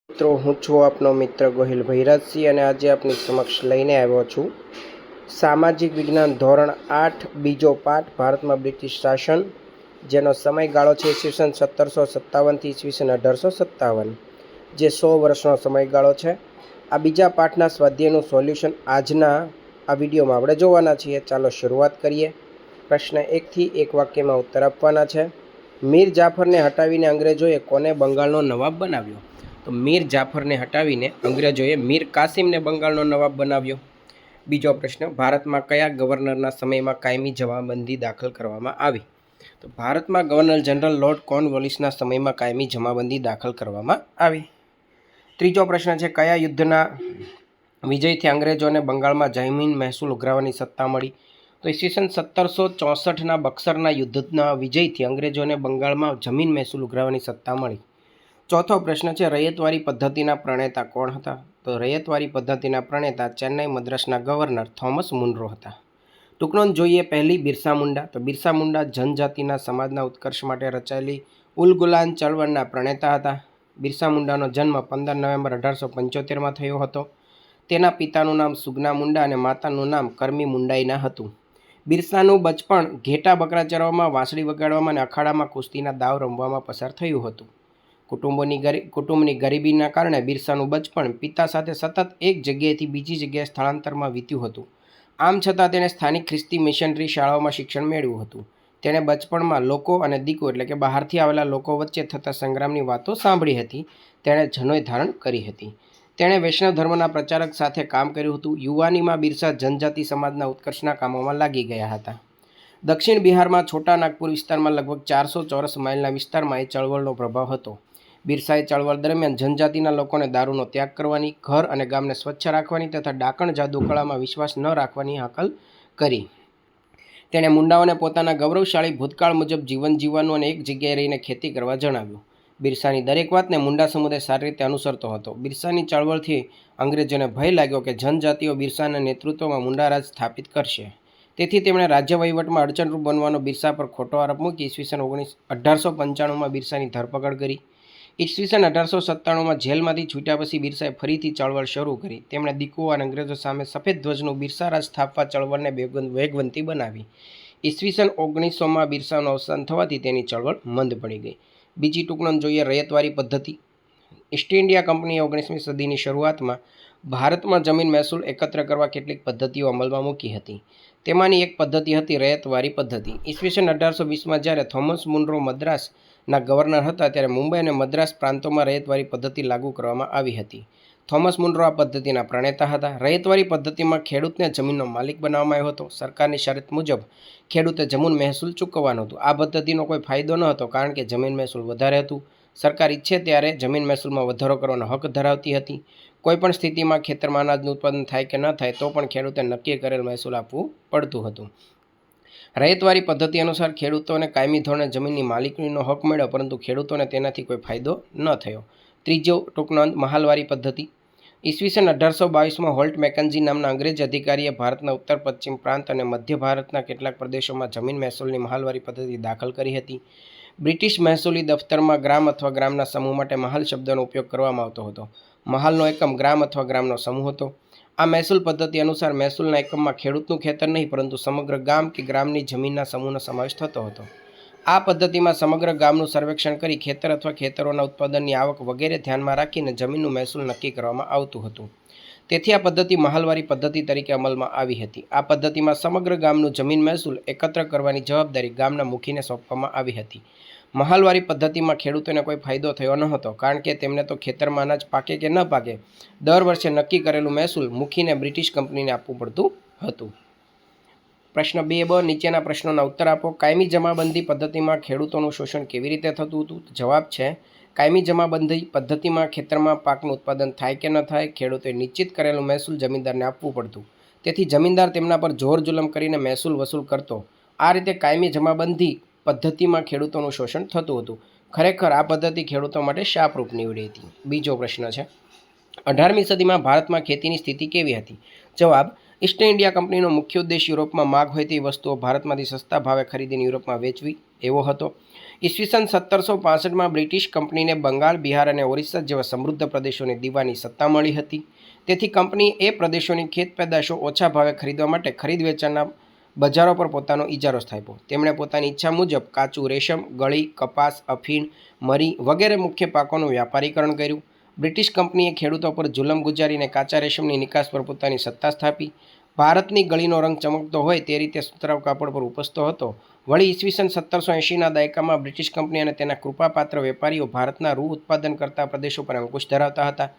મિત્રો, હું છું આપનો મિત્ર ગોહિલ ભૈરાજસિંહ અને આજે આપની સમક્ષ લઈને આવ્યો છું સામાજિક વિજ્ઞાન ધોરણ 8 બીજો પાઠ ભારતમાં બ્રિટિશ શાસન, જેનો સમયગાળો છે ઈસવીસન 1757 થી ઈસવીસન 1857, જે 100 વર્ષનો સમયગાળો છે. આ બીજા પાઠના સ્વાધ્યાયનું સોલ્યુશન આજના આ વિડીયોમાં આપણે જોવાના છીએ. ચાલો શરૂઆત કરીએ. પ્રશ્ન 1 થી 1 વાક્યમાં ઉત્તર આપવાના છે. મીર જાફરને હટાવીને અંગ્રેજોએ કોને બંગાળનો નવાબ બનાવ્યો? તો મીર જાફરને હટાવીને અંગ્રેજોએ મીર કાસિમને બંગાળનો નવાબ બનાવ્યો. બીજો પ્રશ્ન, ભારતમાં કયા ગવર્નરના સમયમાં કાયમી જમાબંધી દાખલ કરવામાં આવી? તો ભારતમાં ગવર્નર જનરલ લોર્ડ કોર્નવોલિસના સમયમાં કાયમી જમાબંધી દાખલ કરવામાં આવી. ત્રીજો પ્રશ્ન છે, કયા યુદ્ધના વિજયથી અંગ્રેજોને બંગાળમાં જમીન મહેસૂલ ઉઘરાવવાની સત્તા મળી? તો ઈસવીસન 1764ના બક્સરના યુદ્ધના વિજયથી અંગ્રેજોને બંગાળમાં જમીન મહેસૂલ ઉઘરાવવાની સત્તા મળી. ચોથો પ્રશ્ન છે, રૈયતવારી પદ્ધતિના પ્રણેતા કોણ હતા? તો રૈયતવારી પદ્ધતિના પ્રણેતા ચેન્નઈ મદ્રાસના ગવર્નર થોમસ મુનરો હતા. ટૂંકનોંધ જોઈએ પહેલી, બિરસા મુંડા. તો બિરસા મુંડા જનજાતિના સમાજના ઉત્કર્ષ માટે રચાયેલી ઉલગુલાન ચળવળના પ્રણેતા હતા. બિરસા મુંડાનો જન્મ 15 નવેમ્બર 1875માં થયો હતો. તેના પિતાનું નામ સુગના મુંડા અને માતાનું નામ કરમી મુંડાઈના હતું. બિરસાનું બચપણ ઘેટા બકરા ચરાવવામાં, વાંસળી વગાડવામાં અને અખાડામાં કુસ્તીના દાવ રમવામાં પસાર થયું હતું. કુટુંબની ગરીબીના કારણે બિરસાનું બચપણ પિતા સાથે સતત એક જગ્યાએથી બીજી જગ્યાએ સ્થળાંતરમાં વીત્યું હતું. આમ છતાં તેણે સ્થાનિક ખ્રિસ્તી મિશનરી શાળાઓમાં શિક્ષણ મેળવ્યું હતું. તેણે બચપણમાં લોકો અને દીકો એટલે કે બહારથી આવેલા લોકો વચ્ચે થતા સંગ્રામની વાતો સાંભળી હતી. તેણે જનોઈ ધારણ કરી હતી. તેણે વૈષ્ણવ ધર્મના પ્રચારક સાથે કામ કર્યું હતું. યુવાનીમાં બિરસા જનજાતિ સમાજના ઉત્કર્ષના કામોમાં લાગી ગયા હતા. દક્ષિણ બિહારમાં છોટા નાગપુર વિસ્તારમાં લગભગ 400 ચોરસ માઇલના વિસ્તારમાં એ ચળવળનો પ્રભાવ હતો. બિરસાએ ચળવળ દરમિયાન જનજાતિના લોકોને દારૂનો ત્યાગ કરવાની, ઘર અને ગામને સ્વચ્છ રાખવાની તથા ડાકણ જાદુકળામાં વિશ્વાસ ન રાખવાની હાકલ કરી. તેણે મુંડાઓને પોતાના ગૌરવશાળી ભૂતકાળ મુજબ જીવન જીવવાનું અને એક જગ્યાએ રહીને ખેતી કરવા જણાવ્યું. બિરસાની દરેક વાતને મુંડા સમુદાય સારી રીતે અનુસરતો હતો. બિરસાની ચળવળથી અંગ્રેજોને ભય લાગ્યો કે જનજાતિઓ બિરસાના નેતૃત્વમાં મુંડા રાજ સ્થાપિત કરશે. તેથી તેમણે રાજ્ય વહીવટમાં અડચણરૂપ બનવાનો બિરસા પર ખોટો આરોપ મૂકી ઈસવીસન 1895માં બિરસાની ધરપકડ કરી. ઈસવીસન 1897માં જેલમાંથી છૂટ્યા પછી બિરસાએ ફરીથી ચળવળ શરૂ કરી. તેમણે દીકો અને અંગ્રેજો સામે સફેદ ધ્વજનું બિરસા રાજ સ્થાપવા ચળવળને વેગવંતી બનાવી. ઈસવીસન 1900માં બિરસાનું અવસાન થવાથી તેની ચળવળ મંદ પડી ગઈ. બીજી ટૂંકનોંધ જોઈએ, રૈયતવારી પદ્ધતિ. ઈસ્ટ ઇન્ડિયા કંપનીએ 19મી સદીની શરૂઆતમાં ભારતમાં જમીન મહેસૂલ એકત્ર કરવા કેટલીક પદ્ધતિઓ અમલમાં મૂકી હતી. તેમાંની એક પદ્ધતિ હતી રૈયતવારી પદ્ધતિ. ઈસવીસન 1820માં જ્યારે થોમસ મુનરો મદ્રાસના ગવર્નર હતા ત્યારે મુંબઈ અને મદ્રાસ પ્રાંતોમાં રૈયતવારી પદ્ધતિ લાગુ કરવામાં આવી હતી. થોમસ મુનરો આ પદ્ધતિના પ્રણેતા હતા. રૈયતવારી પદ્ધતિમાં ખેડૂતને જમીનનો માલિક બનાવવામાં આવ્યો હતો. સરકારની શરત મુજબ ખેડૂતે જમીન મહેસૂલ ચૂકવવાનું હતું. આ પદ્ધતિનો કોઈ ફાયદો ન હતો કારણ કે જમીન મહેસૂલ વધારે હતું. સરકાર ઈચ્છે ત્યારે જમીન મહેસૂલમાં વધારો કરવાનો હક ધરાવતી હતી. કોઈપણ સ્થિતિમાં ખેતરમાં અનાજનું ઉત્પાદન થાય કે ન થાય તો પણ ખેડૂતે નક્કી કરેલ મહેસૂલ આપવું પડતું હતું. રૈયતવારી પદ્ધતિ અનુસાર ખેડૂતોને કાયમી ધોરણે જમીનની માલિકીનો હક મળ્યો, પરંતુ ખેડૂતોને તેનાથી કોઈ ફાયદો ન થયો. ત્રીજો ટૂંકનોંધ, મહાલવારી પદ્ધતિ. ઈસવીસન 1822માં હોલ્ટ મેકન્ઝી નામના અંગ્રેજ અધિકારીએ ભારતના ઉત્તર પશ્ચિમ પ્રાંત અને મધ્ય ભારતના કેટલાક પ્રદેશોમાં જમીન મહેસૂલની મહાલવારી પદ્ધતિ દાખલ કરી હતી. બ્રિટિશ મહેસૂલી દફતરમાં ગ્રામ અથવા ગ્રામના સમૂહ માટે મહાલ શબ્દનો ઉપયોગ કરવામાં આવતો હતો. મહાલનો એકમ ગ્રામ અથવા ગ્રામનો સમૂહ હતો. આ મહેસૂલ પદ્ધતિ અનુસાર મહેસૂલના એકમમાં ખેડૂતનું ખેતર નહીં પરંતુ સમગ્ર ગામ કે ગ્રામની જમીનના સમૂહનો સમાવેશ થતો હતો. આ પદ્ધતિમાં સમગ્ર ગામનું સર્વેક્ષણ કરી ખેતર અથવા ખેતરોના ઉત્પાદનની આવક વગેરે ધ્યાનમાં રાખીને જમીનનું મહેસૂલ નક્કી કરવામાં આવતું હતું. તેથી આ પદ્ધતિ મહાલવારી પદ્ધતિ તરીકે અમલમાં આવી હતી. આ પદ્ધતિમાં સમગ્ર ગામનું જમીન મહેસૂલ એકત્ર કરવાની જવાબદારી ગામના મુખીને સોંપવામાં આવી હતી. મહાલવારી પદ્ધતિમાં ખેડૂતોને કોઈ ફાયદો થયો ન હતો કારણ કે તેમને તો ખેતરમાં અનાજ પાકે કે ન પાકે, દર વર્ષે નક્કી કરેલું મહેસૂલ મુખીને બ્રિટિશ કંપનીને આપવું પડતું હતું. પ્રશ્ન 2બ, નીચેના પ્રશ્નોના ઉત્તર આપો. કાયમી જમાબંધી પદ્ધતિમાં ખેડૂતોનું શોષણ કેવી રીતે થતું હતું? જવાબ છે, કાયમી જમાબંધી પદ્ધતિમાં ખેતરમાં પાકનું ઉત્પાદન થાય કે ન થાય, ખેડૂતોએ નિશ્ચિત કરેલું મહેસૂલ જમીનદારને આપવું પડતું. તેથી જમીનદાર તેમના પર જોર જુલમ કરીને મહેસૂલ વસૂલ કરતો. આ રીતે કાયમી જમાબંધી પદ્ધતિમાં ખેડૂતોનું શોષણ થતું હતું. ખરેખર આ પદ્ધતિ ખેડૂતો માટે શાપરૂપ નીવડી હતી. બીજો પ્રશ્ન છે, 18મી સદીમાં ભારતમાં ખેતીની સ્થિતિ કેવી હતી? જવાબ, ઈસ્ટ ઇન્ડિયા કંપનીનો મુખ્ય ઉદ્દેશ યુરોપમાં માગ હોય તેવી વસ્તુઓ ભારતમાંથી સસ્તા ભાવે ખરીદીને યુરોપમાં વેચવી એવો હતો. ઈસવીસન 1765માં બ્રિટિશ કંપનીને બંગાળ, બિહાર અને ઓરિસ્સા જેવા સમૃદ્ધ પ્રદેશોની દીવાની સત્તા મળી હતી. તેથી કંપનીએ એ પ્રદેશોની ખેત પેદાશો ઓછા ભાવે ખરીદવા માટે ખરીદ વેચાણના બજારો પર પોતાનો ઇજારો સ્થાપ્યો. તેમણે પોતાની ઈચ્છા મુજબ કાચું રેશમ, ગળી, કપાસ, અફીણ, મરી વગેરે મુખ્ય પાકોનું વ્યાપારીકરણ કર્યું. બ્રિટિશ કંપનીએ ખેડૂતો પર જુલમ ગુજારીને કાચા રેશમની નિકાસ પર પોતાની સત્તા સ્થાપી. ભારતની ગળીનો રંગ ચમકતો હોય તે રીતે સુતરાઉ કાપડ પર ઉપસતો હતો. વળી ઈસવીસન 1780ના દાયકામાં બ્રિટિશ કંપની અને તેના કૃપાપાત્ર વેપારીઓ ભારતના રૂ ઉત્પાદન કરતા પ્રદેશો પર અંકુશ ધરાવતા હતા.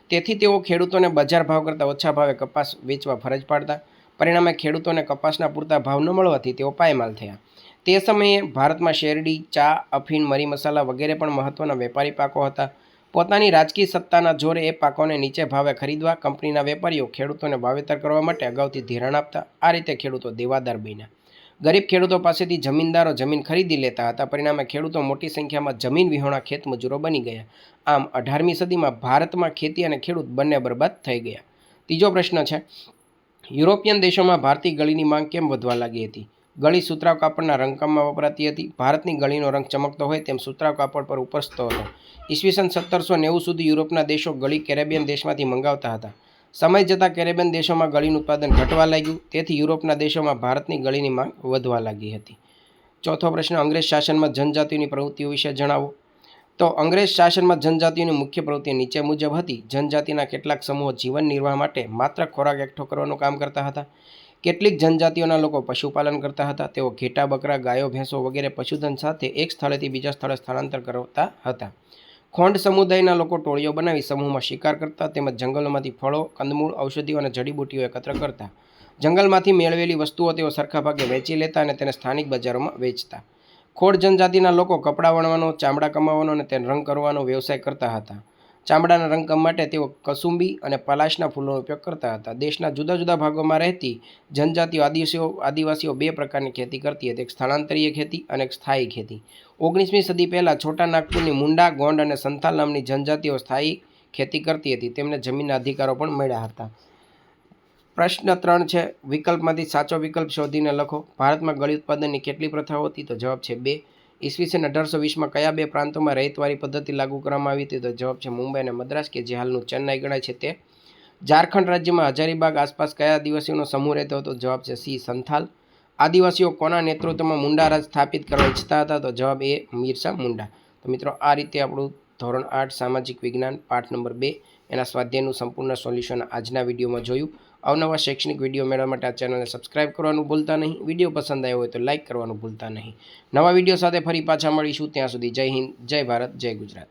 તેથી તેઓ ખેડૂતોને બજાર ભાવ કરતાં ઓછા ભાવે કપાસ વેચવા ફરજ પાડતા. પરિણામે ખેડૂતોને કપાસના પૂરતા ભાવ ન મળવાથી તેઓ પાયમાલ થયા. તે સમયે ભારતમાં શેરડી, ચા, અફીણ, મરી મસાલા વગેરે પણ મહત્ત્વના વેપારી પાકો હતા. પોતાની રાજકીય સત્તાના જોરે એ પાકોને નીચે ભાવે ખરીદવા કંપનીના વેપારીઓ ખેડૂતોને વાવેતર કરવા માટે અગાઉથી ધિરાણ આપતા. આ રીતે ખેડૂતો દેવાદાર બન્યા. ગરીબ ખેડૂતો પાસેથી જમીનદારો જમીન ખરીદી લેતા હતા. પરિણામે ખેડૂતો મોટી સંખ્યામાં જમીન વિહોણા ખેતમજૂરો બની ગયા. આમ 18મી સદીમાં ભારતમાં ખેતી અને ખેડૂત બંને બરબાદ થઈ ગયા. ત્રીજો પ્રશ્ન છે, યુરોપિયન દેશોમાં ભારતીય ગળીની માંગ કેમ વધવા લાગી હતી? ગળી સુતરાઉ કાપડના રંગકામમાં વપરાતી હતી. ભારતની ગળીનો રંગ ચમકતો હોય તેમ સુતરાઉ કાપડ પર ઉપસતો હતો. ઈસવીસન 1790 સુધી યુરોપના દેશો ગળી કેરેબિયન દેશમાંથી મંગાવતા હતા. સમય જતાં કેરેબિયન દેશોમાં ગળીનું ઉત્પાદન ઘટવા લાગ્યું. તેથી યુરોપના દેશોમાં ભારતની ગળીની માંગ વધવા લાગી હતી. ચોથો પ્રશ્ન, અંગ્રેજ શાસનમાં જનજાતિઓની પ્રવૃત્તિઓ વિશે જણાવો. તો અંગ્રેજ શાસનમાં જનજાતિઓની મુખ્ય પ્રવૃત્તિ નીચે મુજબ હતી. જનજાતિના કેટલાક સમૂહો જીવન નિર્વાહ માટે માત્ર ખોરાક એકઠો કરવાનું કામ કરતા હતા. કેટલીક જનજાતિઓના લોકો પશુપાલન કરતા હતા. તેઓ ઘેટા, બકરા, ગાયો, ભેંસો વગેરે પશુધન સાથે એક સ્થળેથી બીજા સ્થળે સ્થળાંતર કરતા હતા. ખોંડ સમુદાયના લોકો ટોળીઓ બનાવી સમૂહમાં શિકાર કરતા તેમજ જંગલોમાંથી ફળો, કંદમૂળ, ઔષધિઓ અને જડીબુટ્ટીઓ એકત્ર કરતા. જંગલમાંથી મેળવેલી વસ્તુઓ તેઓ સરખા ભાગે વેચી લેતા અને તેને સ્થાનિક બજારોમાં વેચતા. ખોડ જનજાતિના લોકો કપડાં વણવાનો, ચામડા કમાવાનો અને તેને રંગ કરવાનો વ્યવસાય કરતા હતા. ચામડાના રંગકામ માટે તેઓ કસુંબી અને પલાશના ફૂલોનો ઉપયોગ કરતા હતા. દેશના જુદા જુદા ભાગોમાં રહેતી જનજાતિઓ આદિવાસીઓ બે પ્રકારની ખેતી કરતી હતી, એક સ્થળાંતરીય ખેતી અને એક સ્થાયી ખેતી. 19મી સદી પહેલાં છોટા નાગપુરની મુંડા, ગોંડ અને સંથાલ નામની જનજાતિઓ સ્થાયી ખેતી કરતી હતી. તેમને જમીનના અધિકારો પણ મળ્યા હતા. પ્રશ્ન 3 છે, વિકલ્પમાંથી સાચો વિકલ્પ શોધીને લખો. ભારતમાં ગળી ઉત્પાદનની કેટલી પ્રથાઓ હતી? તો જવાબ છે 2. ઈસવીસન 1820માં કયા બે પ્રાંતોમાં રૈતવારી પદ્ધતિ લાગુ કરવામાં આવી હતી? તો જવાબ છે મુંબઈ અને મદ્રાસ, કે જે હાલનું ચેન્નાઈ ગણાય છે તે. ઝારખંડ રાજ્યમાં હજારીબાગ આસપાસ કયા આદિવાસીઓનો સમૂહ રહેતો હતો? જવાબ છે સી, સંથાલ. આદિવાસીઓ કોના નેતૃત્વમાં મુંડા રાજ સ્થાપિત કરવા ઈચ્છતા હતા? તો જવાબ એ, મીરસા મુંડા. તો મિત્રો, આ રીતે આપણું ધોરણ 8 સામાજિક વિજ્ઞાન પાઠ નંબર 2 એના સ્વાધ્યાયનું સંપૂર્ણ સોલ્યુશન આજના વિડીયોમાં જોયું. અવનવા શૈક્ષણિક વિડીયો મેળવવા માટે આ ચેનલને સબસ્ક્રાઇબ કરવાનું ભૂલતા નહીં. વિડીયો પસંદ આવ્યો હોય તો લાઇક કરવાનું ભૂલતા નહીં. નવા વિડીયો સાથે ફરી પાછા મળીશું. ત્યાં સુધી જય હિન્દ, જય ભારત, જય ગુજરાત.